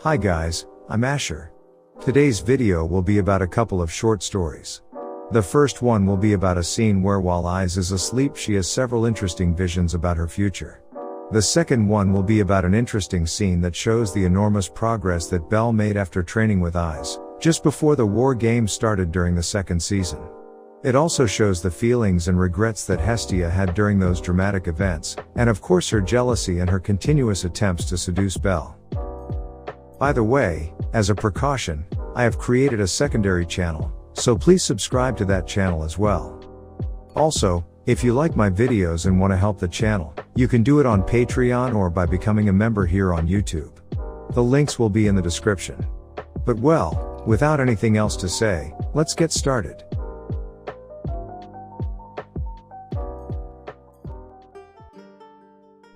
Hi guys, I'm Asher. Today's video will be about a couple of short stories. The first one will be about a scene where while Eyes is asleep she has several interesting visions about her future. The second one will be about an interesting scene that shows the enormous progress that Belle made after training with Eyes, just before the war games started during the second season. It also shows the feelings and regrets that Hestia had during those dramatic events, and of course her jealousy and her continuous attempts to seduce Belle. By the way, as a precaution, I have created a secondary channel, so please subscribe to that channel as well. Also, if you like my videos and want to help the channel, you can do it on Patreon or by becoming a member here on YouTube. The links will be in the description. But well, without anything else to say, let's get started.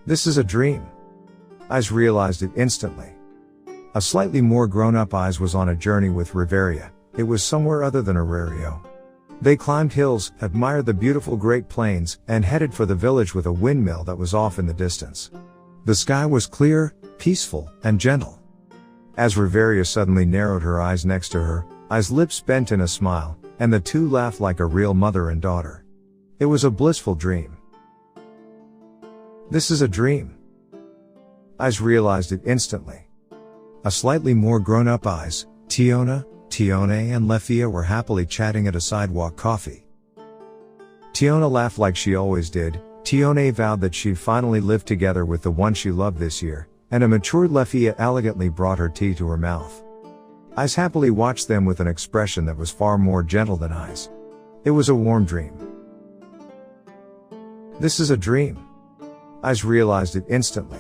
This is a dream. Eyes realized it instantly. A slightly more grown-up Eyes was on a journey with Riveria. It was somewhere other than Arario. They climbed hills, admired the beautiful Great Plains, and headed for the village with a windmill that was off in the distance. The sky was clear, peaceful, and gentle. As Riveria suddenly narrowed her eyes next to her, Eyes' lips bent in a smile, and the two laughed like a real mother and daughter. It was a blissful dream. This is a dream. Eyes realized it instantly. A slightly more grown-up Eyes, Tione, and Lefia were happily chatting at a sidewalk coffee. Tione laughed like she always did. Tione vowed that she'd finally live together with the one she loved this year, and a matured Lefia elegantly brought her tea to her mouth. Eyes happily watched them with an expression that was far more gentle than Eyes. It was a warm dream. This is a dream. Eyes realized it instantly.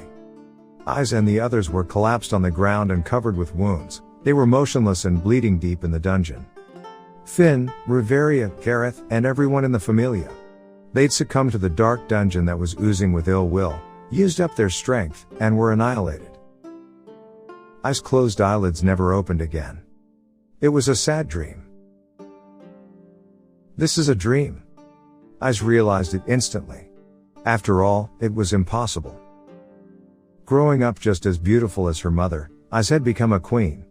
Eyes and the others were collapsed on the ground and covered with wounds. They were motionless and bleeding deep in the dungeon. Finn, Riveria, Gareth, and everyone in the Familia. They'd succumbed to the dark dungeon that was oozing with ill will, used up their strength, and were annihilated. Eyes' closed eyelids never opened again. It was a sad dream. This is a dream. Eyes realized it instantly. After all, it was impossible. Growing up just as beautiful as her mother, Eyes had become a queen.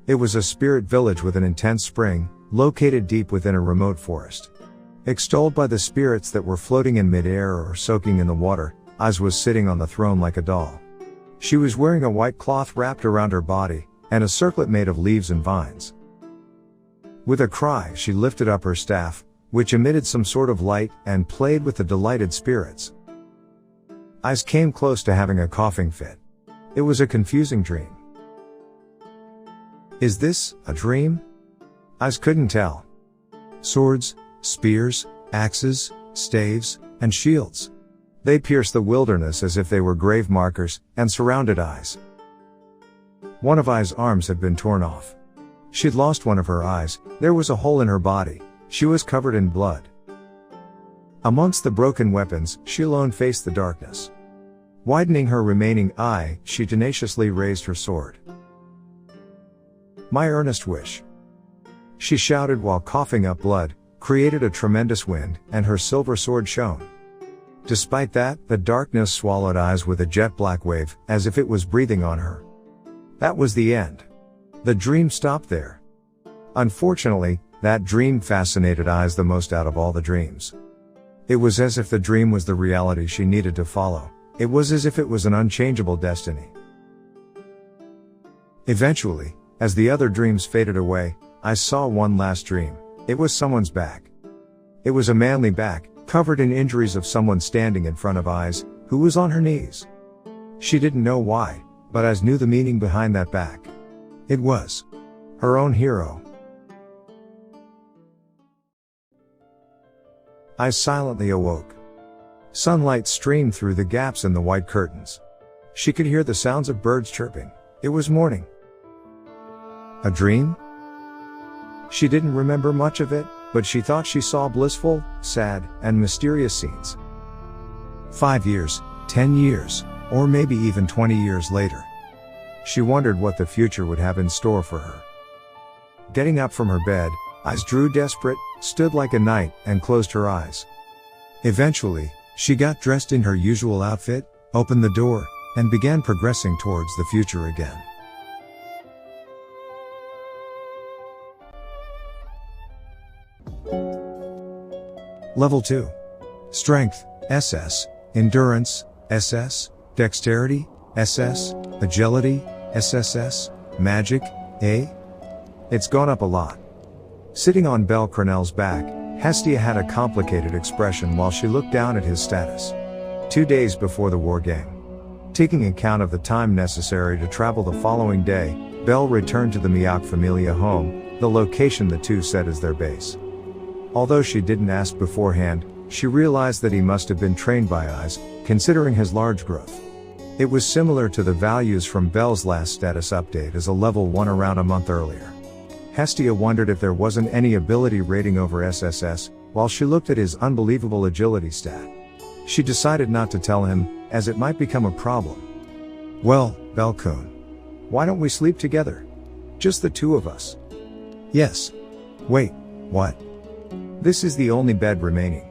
It was a spirit village with an intense spring, located deep within a remote forest. Extolled by the spirits that were floating in mid-air or soaking in the water, Eyes was sitting on the throne like a doll. She was wearing a white cloth wrapped around her body, and a circlet made of leaves and vines. With a cry, she lifted up her staff, which emitted some sort of light, and played with the delighted spirits. Eyes came close to having a coughing fit. It was a confusing dream. Is this a dream? Eyes couldn't tell. Swords, spears, axes, staves, and shields. They pierced the wilderness as if they were grave markers, and surrounded Eyes. One of Eyes' arms had been torn off. She'd lost one of her eyes. There was a hole in her body. She was covered in blood. Amongst the broken weapons, she alone faced the darkness. Widening her remaining eye, she tenaciously raised her sword. My earnest wish. She shouted while coughing up blood, created a tremendous wind, and her silver sword shone. Despite that, the darkness swallowed Eyes with a jet-black wave, as if it was breathing on her. That was the end. The dream stopped there. Unfortunately, that dream fascinated Eyes the most out of all the dreams. It was as if the dream was the reality she needed to follow. It was as if it was an unchangeable destiny. Eventually, as the other dreams faded away, I saw one last dream. It was someone's back. It was a manly back, covered in injuries of someone standing in front of Eyes, who was on her knees. She didn't know why, but Eyes knew the meaning behind that back. It was her own hero. Eyes silently awoke. Sunlight streamed through the gaps in the white curtains. She could hear the sounds of birds chirping. It was morning. A dream? She didn't remember much of it, but she thought she saw blissful, sad, and mysterious scenes. 5 years, 10 years, or maybe even 20 years later. She wondered what the future would have in store for her. Getting up from her bed, Eyes drew desperate, stood like a knight, and closed her eyes. Eventually, she got dressed in her usual outfit, opened the door, and began progressing towards the future again. Level 2. Strength, SS. Endurance, SS. Dexterity, SS. Agility, SSS. Magic, A. It's gone up a lot. Sitting on Bel Cronell's back, Hestia had a complicated expression while she looked down at his status. 2 days before the war game. Taking account of the time necessary to travel the following day, Bel returned to the Miak Familia home, the location the two set as their base. Although she didn't ask beforehand, she realized that he must have been trained by Eyes, considering his large growth. It was similar to the values from Bel's last status update as a level 1 around a month earlier. Hestia wondered if there wasn't any ability rating over SSS, while she looked at his unbelievable agility stat. She decided not to tell him, as it might become a problem. "Well, Bel-kun, why don't we sleep together? Just the two of us." "Yes. Wait, what? This is the only bed remaining."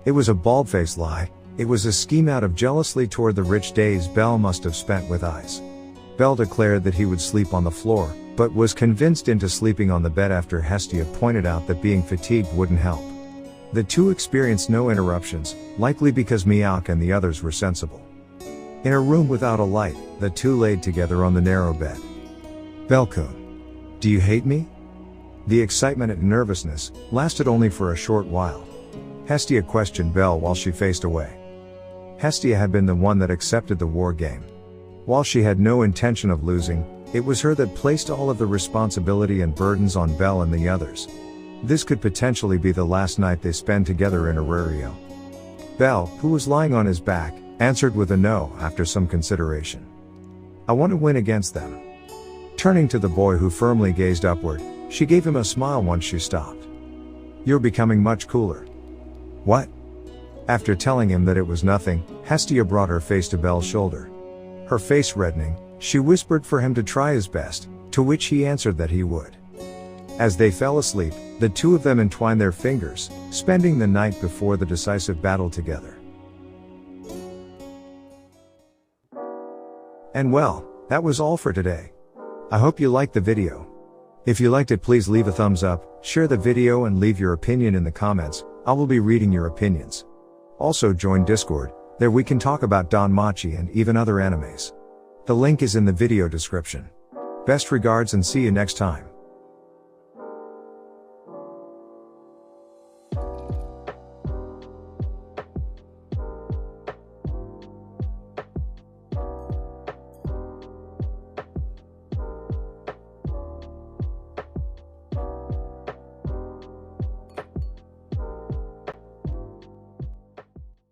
It was a bald-faced lie. It was a scheme out of jealousy toward the rich days Bel must have spent with Eyes. Bel declared that he would sleep on the floor, but was convinced into sleeping on the bed after Hestia pointed out that being fatigued wouldn't help. The two experienced no interruptions, likely because Miak and the others were sensible. In a room without a light, the two laid together on the narrow bed. "Bel-kun, do you hate me?" The excitement and nervousness lasted only for a short while. Hestia questioned Bel while she faced away. Hestia had been the one that accepted the war game. While she had no intention of losing, it was her that placed all of the responsibility and burdens on Bel and the others. This could potentially be the last night they spend together in Aurario. Bel, who was lying on his back, answered with a no after some consideration. "I want to win against them." Turning to the boy who firmly gazed upward, she gave him a smile once she stopped. "You're becoming much cooler." "What?" After telling him that it was nothing, Hestia brought her face to Bel's shoulder. Her face reddening, she whispered for him to try his best, to which he answered that he would. As they fell asleep, the two of them entwined their fingers, spending the night before the decisive battle together. And well, that was all for today. I hope you liked the video. If you liked it, please leave a thumbs up, share the video and leave your opinion in the comments. I will be reading your opinions. Also join Discord, there we can talk about DanMachi and even other animes. The link is in the video description. Best regards and see you next time.